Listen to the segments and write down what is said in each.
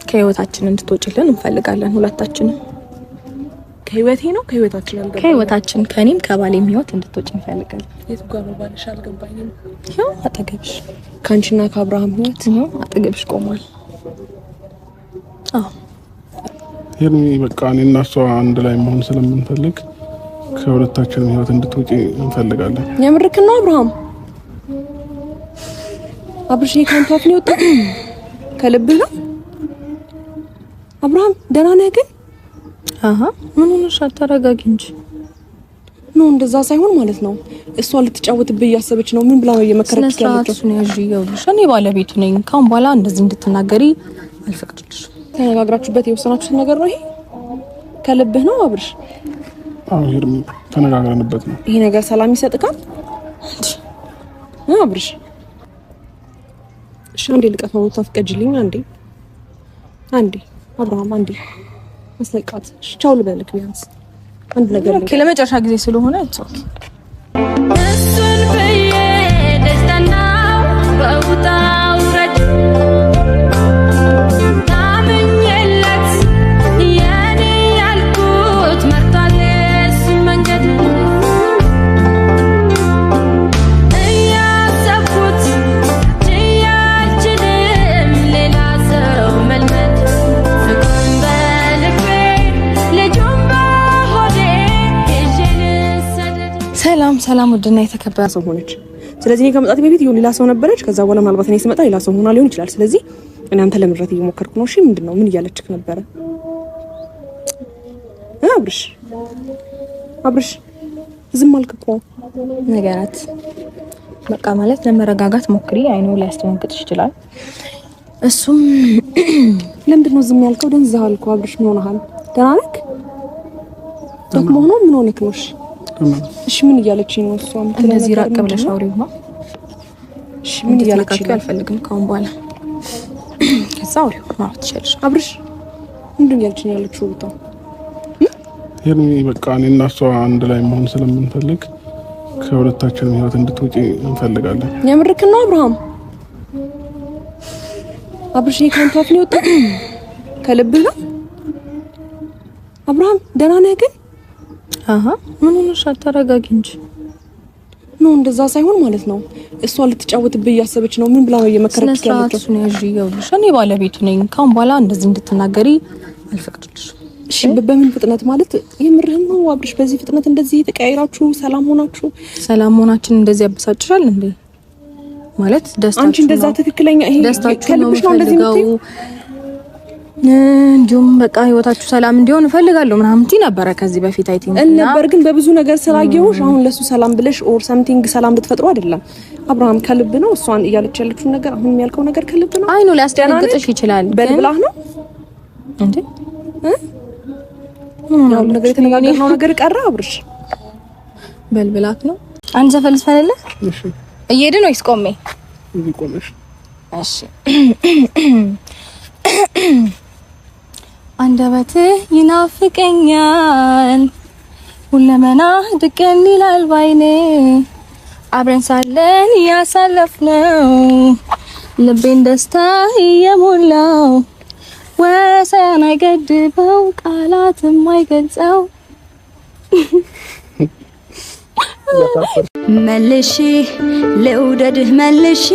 ከህይወታችን እንድትወጪልን እንፈልጋለን ሁለታችንም። ከህይወቴ ነው ከህይወታችን አልገባኝ። ከህይወታችን ከኔም ከባሌም ህይወት እንድትወጪ እንፈልጋለን። የት ጋር ነው ባልሽ? አልገባኝም። ያው አጠገብሽ ካንቺና ከአብርሃም ህይወት ነው አጠገብሽ ቆሟል። ይሄን በቃ እኔና እሷ አንድ ላይ መሆን ስለምንፈልግ ከሁለታችንም ህይወት እንድትወጪ እንፈልጋለን። የምርክ ነው አብርሃም? አብርሽ ካንተ አፍ ነው የወጣው? ከልብህ ነው አብርሃም? ደህና ነህ ግን? ምን ሆነሽ? ተረጋጊ እንጂ ነው። እንደዛ ሳይሆን ማለት ነው እሷ ልትጫወትብህ እያሰበች ነው። ምን ብላ ነው እየመከረች ያለችው? እሱ ነው ይኸውልሽ፣ እኔ ባለቤቱ ነኝ። ካሁን በኋላ እንደዚህ እንድትናገሪ አልፈቅድልሽም። ተነጋግራችሁበት የወሰናችሁት ነገር ነው ይሄ? ከልብህ ነው አብርሽ? አዎ ይሄም ተነጋግረንበት ነው። ይሄ ነገር ሰላም ይሰጥካል አብርሽ? እሺ አንዴ ልቀፋው ታፍቀጅልኝ። አንዴ አብርሃም አንዴ መስለቃት ቻው ልበልክ ቢያንስ አንድ ነገር ለመጨረሻ ጊዜ ስለሆነ ኦኬ። እሱን በየ ደስታናው በውጣ ውረድ ታምኜለት የኔ ያልኩት መርጧል እሱን መንገድ እያሰብኩት ችያልችልም ሌላ ሰው መልመድ ፍቅሩን በልቤ ልጁን በሆዴ ይዤ ልሰደድ። ሰላም ውድና የተከበረ ሰው ሆነች። ስለዚህ እኔ ከመጣቴ በፊት ይሁን ሌላ ሰው ነበረች። ከዛ በኋላ ምናልባት እኔ ስመጣ ሌላ ሰው ሆና ሊሆን ይችላል። ስለዚህ እናንተ ለምድረት እየሞከርኩ ነው። እሺ ምንድነው? ምን እያለችክ ነበረ? አብርሽ ዝም አልክ እኮ። ነገራት በቃ ማለት ለመረጋጋት ሞክሪ። አይኑ ሊያስተነግጥሽ ይችላል። እሱም ለምንድነው ዝም ያልከው? ደንዝሃል እኮ አብርሽ። ምን ሆነሃል? ደህና ነህ? ደግሞ ሆኖ ምን ሆነክ ነው? እሺ ምን እያለችኝ ነው? እሷም እንደዚህ ራቅ ብለሽ አውሪው ነው። እሺ ምን እያለችኝ ነው? አልፈልግም ካሁን በኋላ ከዛ አውሪው ማለት ትችላለሽ። አብርሽ ምንድን እያለችኝ ያለችው? ቦታ ይሄን በቃ እኔና እሷ አንድ ላይ መሆን ስለምንፈልግ ከሁለታችንም ህይወት እንድትወጪ እንፈልጋለን። የምርክ ነው አብርሃም? አብርሽ ካንተ አፍ ነው የወጣው? ከልብህ ነው አብርሃም? ደህና ነህ ግን? ምን ሆነሽ? ተረጋጊ እንጂ ነው። እንደዛ ሳይሆን ማለት ነው እሷ ልትጫወትብህ እያሰበች ነው። ምን ብላ ነው እየመከረች ያለችው? እሱ ነው ይኸውልሽ፣ እኔ ባለቤቱ ነኝ። ካሁን በኋላ እንደዚህ እንድትናገሪ አልፈቅድልሽም። እሺ በምን ፍጥነት ማለት የምርህን ነው አብርሽ? በዚህ ፍጥነት እንደዚህ ተቀያይራችሁ ሰላም ሆናችሁ? ሰላም ሆናችን እንደዚህ ያበሳጭሻል እንዴ? ማለት ደስታችሁ አንቺ እንደዛ ትክክለኛ ይሄ ከልብሽ ነው እንደዚህ የምትይው? እንዲሁም በቃ ህይወታችሁ ሰላም እንዲሆን እፈልጋለሁ ምናምን ትይ ነበረ ከዚህ በፊት አይ ቲንክ ነበር። ግን በብዙ ነገር ስላየሁሽ አሁን ለሱ ሰላም ብለሽ ኦር ሰምቲንግ ሰላም ልትፈጥሩ አይደለም። አብርሃም ከልብ ነው እሷን እያለች ያለችው ነገር? አሁን የሚያልከው ነገር ከልብ ነው? አይኑ ሊያስደነግጥሽ ይችላል። በልብላህ ነው እንዴ? ያው ነገር የተነጋገርነው ነገር ቀረ አብርሽ? በልብላት ነው። አንተ ዘፈልስ ፈለለ? እሺ እየሄድን ወይስ ቆሜ? እዚህ ቆመሽ? እሺ አንደበትህ ይናፍቀኛል ሁለመና ድቅን ይላል ባይኔ አብረን ሳለን ያሳለፍነው ልቤን ደስታ እየሞላው ወሰን አይገድበው ቃላትም አይገልጸው መልሺ ልውደድህ መልሺ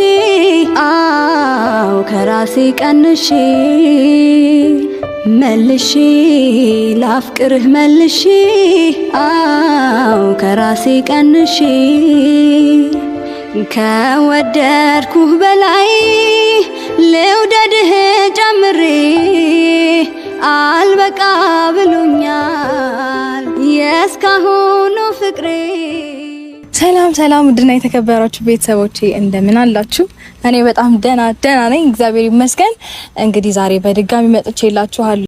አው ከራሴ ቀንሺ መልሺ ላፍቅርህ መልሺ አው ከራሴ ቀንሺ ከወደድኩህ በላይ ልውደድህ ጨምሬ አልበቃ ብሎኛል የእስካሁኑ ፍቅሬ። ሰላም ውድና የተከበራችሁ ቤተሰቦቼ እንደምን አላችሁ? እኔ በጣም ደህና ነኝ፣ እግዚአብሔር ይመስገን። እንግዲህ ዛሬ በድጋሚ መጥቼላችኋለሁ።